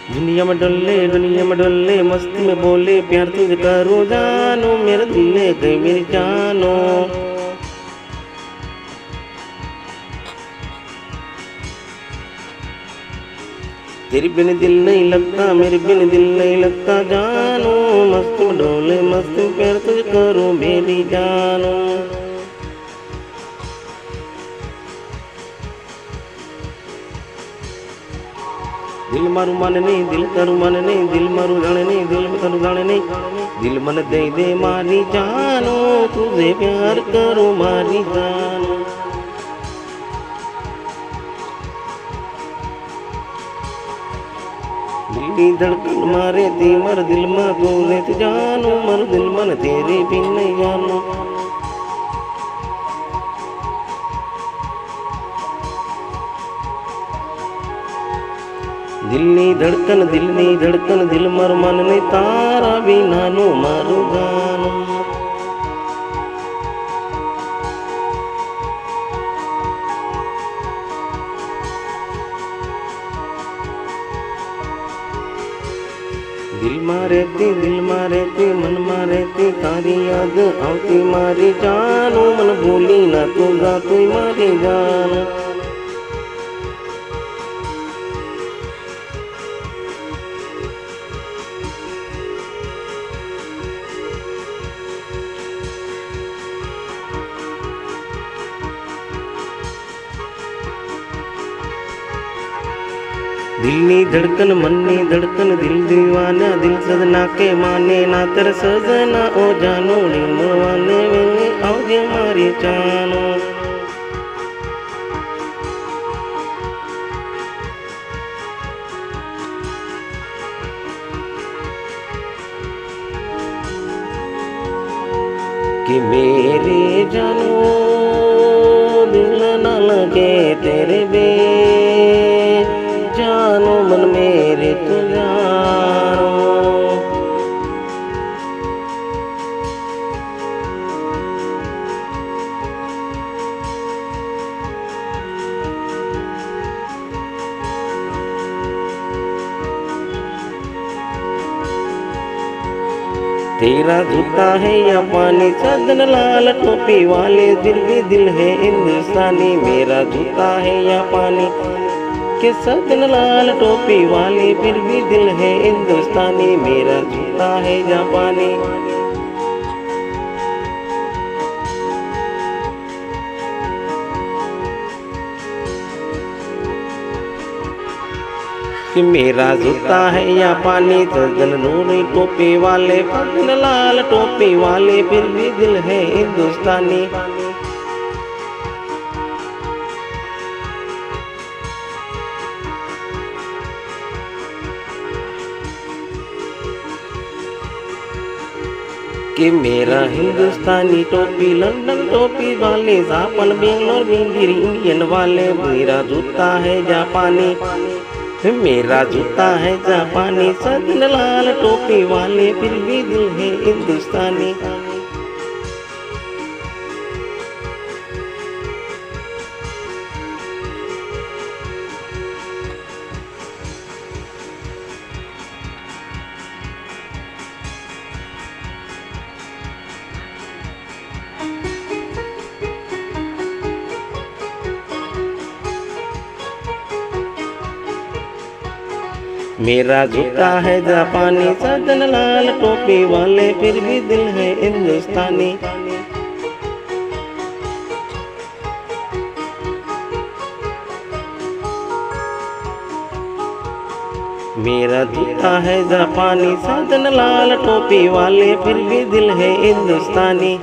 दुनिया में डोले मस्ती में बोले प्यार तुझे करो जानो मेरे दिल ले गई मेरी जानो। तेरी बिन दिल नहीं लगता मेरे बिन दिल नहीं लगता जानो मस्त में डोले मस्त में प्यार तुझे करो मेरी जानो। दिल मारू मन नहीं दिल करू मन नहीं दिल मारू जाने नहीं दिल में करू जाने नहीं दिल मन दे मारी जानो तुझे प्यार करो मारी जानो। दिल धड़कन मारे थी मर दिल में तूने तो जानो मर दिल मन तेरे बिन नहीं जानो। दिल नी धड़कन दिल मर मन ने तारा भी नानो मारू गानो। दिल मारे थी मन मारे थी तारी याद आती मारी जानो मन भूली ना तू जा तू मारी जानो। दिल नी धड़कन मन नी धड़कन दिल दीवाना दिल सजना के माने ना तेरे सजना ओ जानो दिल मरवाने वेले आओ जे मारी जानो। कि मेरे जानो दिल न लगे तेरे बे जानो मन मेरे तो जानो। तेरा जूता है या पानी सदन लाल टोपी वाले दिल भी दिल है हिंदुस्तानी। मेरा जूता है या पानी के सदन लाल टोपी वाले फिर भी दिल है हिंदुस्तानी। मेरा जूता है जापानी। कि मेरा जूता है या पानी सदन नूरी टोपी वाले सदन लाल टोपी वाले फिर भी दिल है हिंदुस्तानी। कि मेरा हिंदुस्तानी टोपी लंदन टोपी वाले जापान बेंगलोर बेंगलोर इंडियन वाले। मेरा जूता है जापानी मेरा जूता है जापानी सदन लाल टोपी वाले फिर भी दिल है हिंदुस्तानी। मेरा जूता है जापानी सदन लाल टोपी वाले फिर भी दिल है हिंदुस्तानी। मेरा जूता है जापानी सदन लाल टोपी वाले फिर भी दिल है हिंदुस्तानी।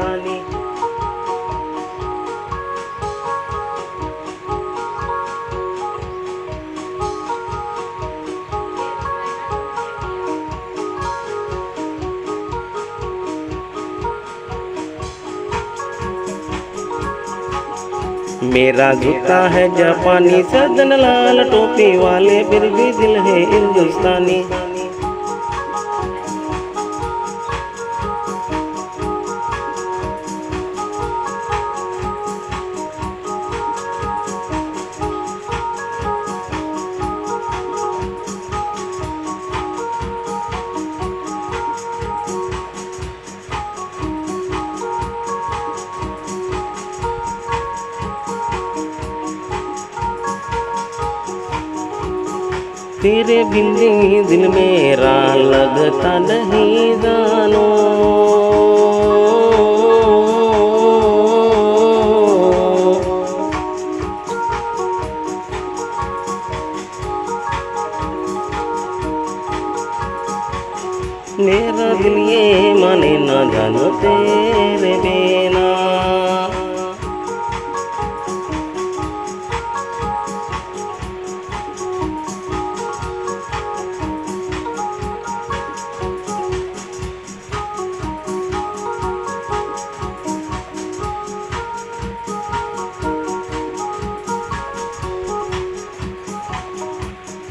मेरा जूता है जापानी सदन लाल टोपी वाले फिर भी दिल है हिंदुस्तानी। तेरे बिन दिल मेरा लगता नहीं जानो। मेरा दिल ये माने ना जानो तेरे बिना।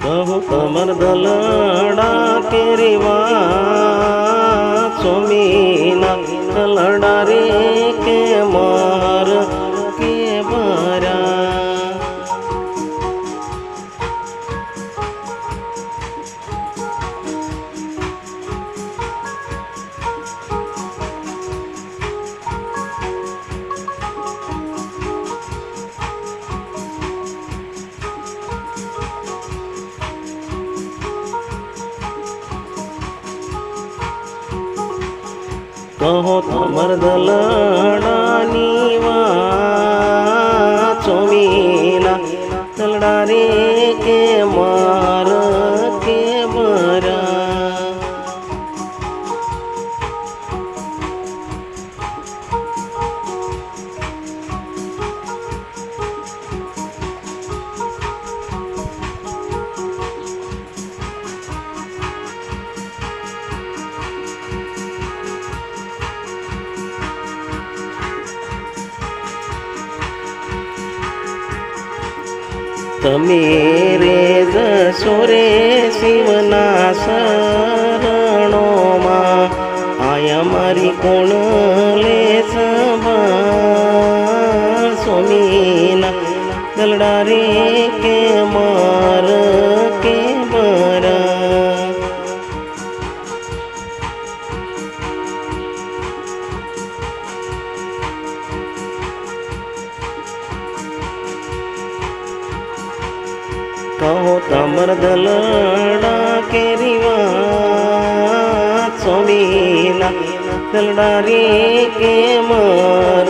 कहूँ कमर दलड़ा के रिवा सोमीना लड़ा रे के मार के बारा। कहो तमर दलड़ा नीवा चोमीना दलड़ा रे के मार के बरा। तमेरे जसोरे शिवना शरणों आया मारी कोण ले संभाळ सोमीना दलड़ा रे के मार के बरा। कहो तमर दलड़ा के रिवा सोमीना दलड़ा रे के मार